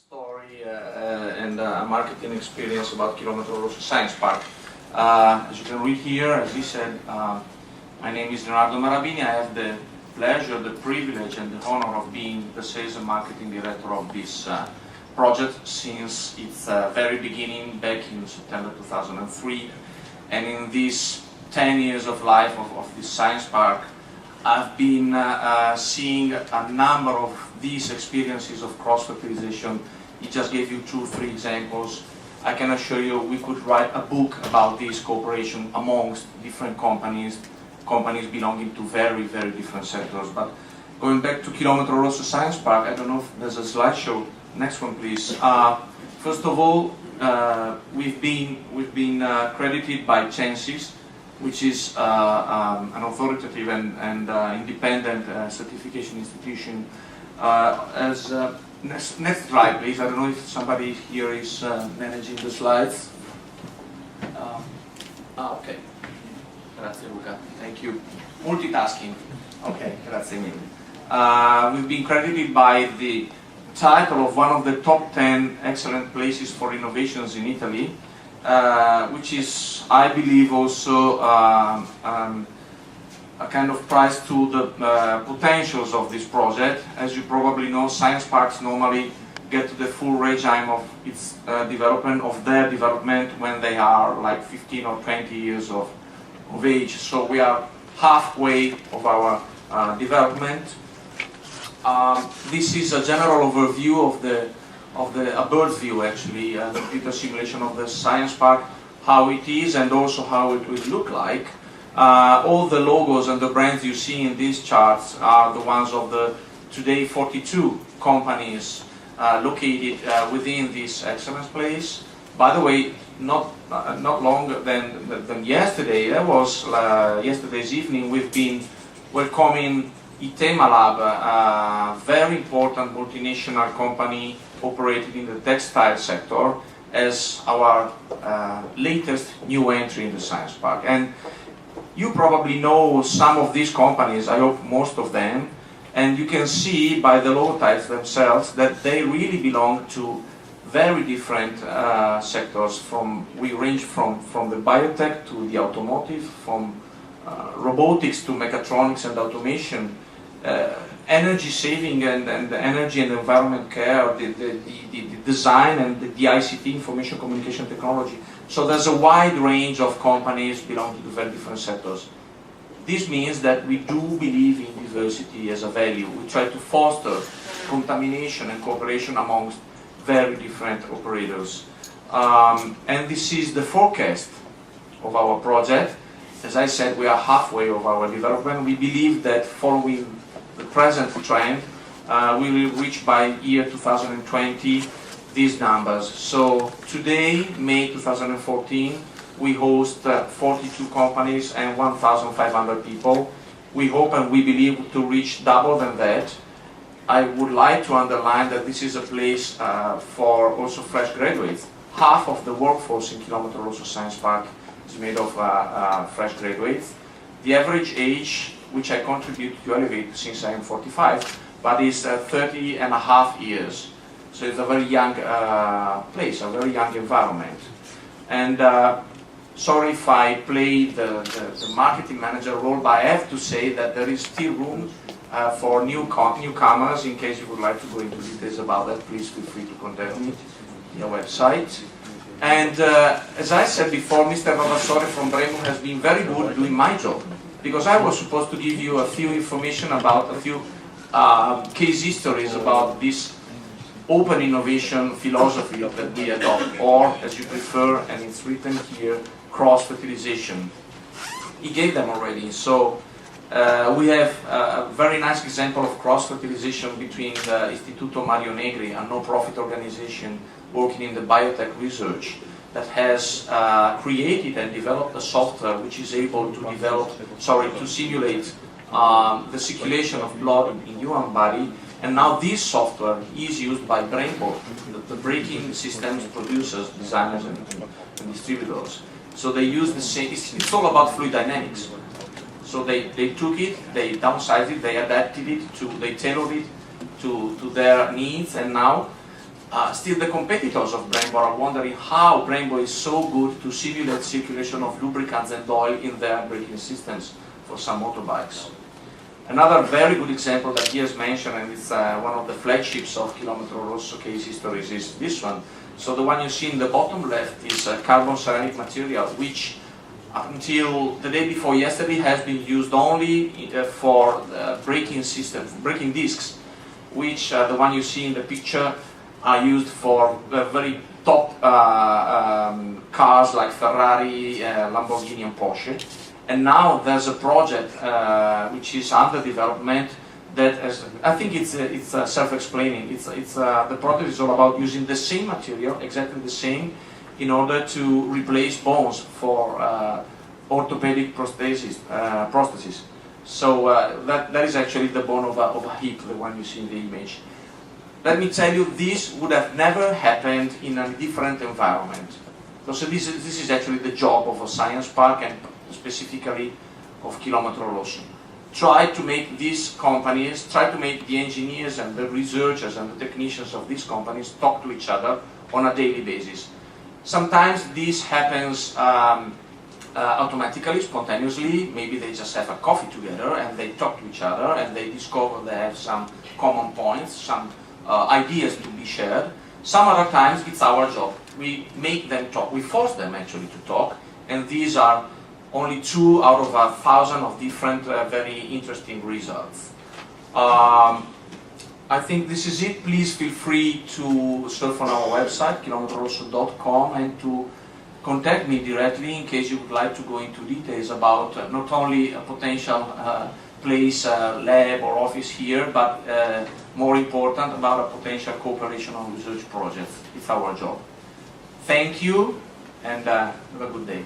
story and marketing experience about Kilometro Rosso Science Park. As you can read here, as he said, my name is Leonardo Marabini. I have the pleasure, the privilege and the honor of being the sales and marketing director of this project since its very beginning back in September 2003. And in these 10 years of life of this science park, I've been seeing a number of these experiences of cross-fertilization. He just gave you 2 or 3 examples. I can assure you we could write a book about this cooperation amongst different companies belonging to very, very different sectors. But going back to Kilometro Rosso Science Park, I don't know if there's a slideshow. Next one, please. First of all, we've been credited by Censis, which is an authoritative and independent certification institution. Next slide, please. I don't know if somebody here is managing the slides. Okay. Grazie, Luca. Thank you. Multitasking. Okay, grazie mille. We've been credited by the title of one of the top 10 excellent places for innovations in Italy, which is, I believe, also a kind of prize to the potentials of this project. As you probably know, science parks normally get to the full regime of its their development when they are like 15 or 20 years of age. So we are halfway of our development. This is a general overview of a bird's view, actually, the computer simulation of the science park, how it is and also how it will look like. All the logos and the brands you see in these charts are the ones of the today 42 companies located within this excellence place. By the way, not longer than yesterday, that was yesterday's evening, we've been welcoming Itema Lab, a very important multinational company operating in the textile sector, as our latest new entry in the science park. And you probably know some of these companies, I hope most of them, and you can see by the logotypes themselves that they really belong to very different sectors. We range from the biotech to the automotive, from robotics to mechatronics and automation, energy saving and energy and environment care, the design and the ICT, information communication technology. So there's a wide range of companies belonging to very different sectors. This means that we do believe in diversity as a value. We try to foster contamination and cooperation amongst very different operators. And this is the forecast of our project. As I said, we are halfway of our development. We believe that following the present trend, we will reach by year 2020 these numbers. So today, May 2014, we host 42 companies and 1,500 people. We hope and we believe to reach double than that. I would like to underline that this is a place for also fresh graduates. Half of the workforce in Kilometro Rosso Science Park is made of fresh graduates. The average age, which I contribute to elevate since I am 45, but is 30 and a half years. So it's a very young place, a very young environment. And sorry if I play the marketing manager role, but I have to say that there is still room for newcomers. In case you would like to go into details about that, please feel free to contact me on your website. And as I said before, Mr. Vavassore from Bremo has been very good doing my job, because I was supposed to give you a few information about a few case histories about this open innovation philosophy that we adopt, or as you prefer, and it's written here, cross-fertilization. He gave them already. So we have a very nice example of cross-fertilization between the Istituto Mario Negri, a no-profit organization working in the biotech research, that has created and developed a software which is able to simulate the circulation of blood in human body. And now this software is used by Brainport, the braking systems producers, designers and distributors. So they use the same, it's all about fluid dynamics. So they took it, they downsized it, they adapted it, they tailored it to their needs, and now Still, the competitors of Brembo are wondering how Brembo is so good to simulate circulation of lubricants and oil in their braking systems for some motorbikes. Another very good example that he has mentioned, and it's one of the flagships of Kilometro Rosso case histories, is this one. So the one you see in the bottom left is carbon ceramic material, which until the day before yesterday has been used only for braking systems, braking discs, which the one you see in the picture are used for very top cars like Ferrari, Lamborghini and Porsche. And now there's a project which is under development that I think it's self-explaining. The project is all about using the same material, exactly the same, in order to replace bones for orthopedic prostheses. So that is actually the bone of a hip, the one you see in the image. Let me tell you, this would have never happened in a different environment. So this is actually the job of a science park, and specifically of Kilometro Rosso. Try to make these companies, try to make the engineers and the researchers and the technicians of these companies talk to each other on a daily basis. Sometimes this happens automatically, spontaneously. Maybe they just have a coffee together and they talk to each other and they discover they have some common points, some ideas to be shared. Some other times it's our job. We make them talk, we force them actually to talk, and these are only 2 out of 1,000 of different very interesting results. I think this is it. Please feel free to surf on our website, kilometrorosso.com, and to contact me directly in case you would like to go into details about not only a potential place, lab or office here, but more important, about a potential cooperation on research projects. It's our job. Thank you, and have a good day.